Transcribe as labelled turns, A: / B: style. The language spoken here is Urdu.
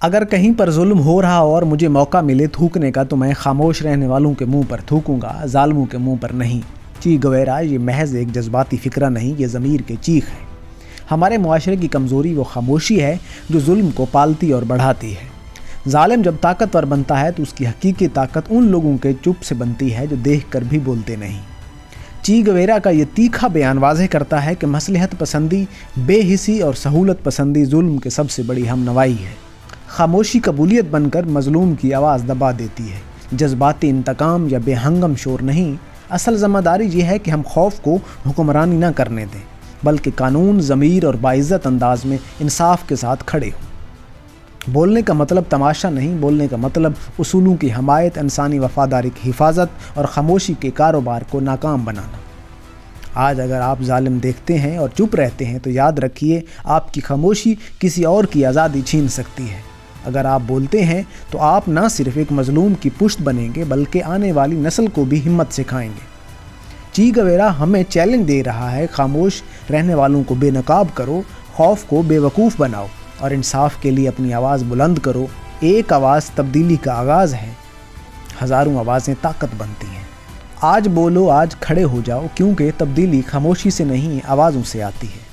A: اگر کہیں پر ظلم ہو رہا اور مجھے موقع ملے تھوکنے کا تو میں خاموش رہنے والوں کے منہ پر تھوکوں گا، ظالموں کے منہ پر نہیں۔ چی گویرا یہ محض ایک جذباتی فکرہ نہیں، یہ ضمیر کی چیخ ہے۔ ہمارے معاشرے کی کمزوری وہ خاموشی ہے جو ظلم کو پالتی اور بڑھاتی ہے۔ ظالم جب طاقتور بنتا ہے تو اس کی حقیقی طاقت ان لوگوں کے چپ سے بنتی ہے جو دیکھ کر بھی بولتے نہیں۔ چی گویرا کا یہ تیکھا بیان واضح کرتا ہے کہ مصلحت پسندی، بے حسی اور سہولت پسندی ظلم کے سب سے بڑی ہم نوائی ہے۔ خاموشی قبولیت بن کر مظلوم کی آواز دبا دیتی ہے۔ جذباتی انتقام یا بے ہنگم شور نہیں، اصل ذمہ داری یہ ہے کہ ہم خوف کو حکمرانی نہ کرنے دیں، بلکہ قانون، ضمیر اور باعزت انداز میں انصاف کے ساتھ کھڑے ہوں۔ بولنے کا مطلب تماشا نہیں، بولنے کا مطلب اصولوں کی حمایت، انسانی وفاداری کی حفاظت اور خاموشی کے کاروبار کو ناکام بنانا۔ آج اگر آپ ظالم دیکھتے ہیں اور چپ رہتے ہیں تو یاد رکھیے آپ کی خاموشی کسی اور کی آزادی چھین سکتی ہے۔ اگر آپ بولتے ہیں تو آپ نہ صرف ایک مظلوم کی پشت بنیں گے بلکہ آنے والی نسل کو بھی ہمت سکھائیں گے۔ چی گویرا ہمیں چیلنج دے رہا ہے، خاموش رہنے والوں کو بے نقاب کرو، خوف کو بے وقوف بناؤ اور انصاف کے لیے اپنی آواز بلند کرو۔ ایک آواز تبدیلی کا آغاز ہے، ہزاروں آوازیں طاقت بنتی ہیں۔ آج بولو، آج کھڑے ہو جاؤ، کیونکہ تبدیلی خاموشی سے نہیں آوازوں سے آتی ہے۔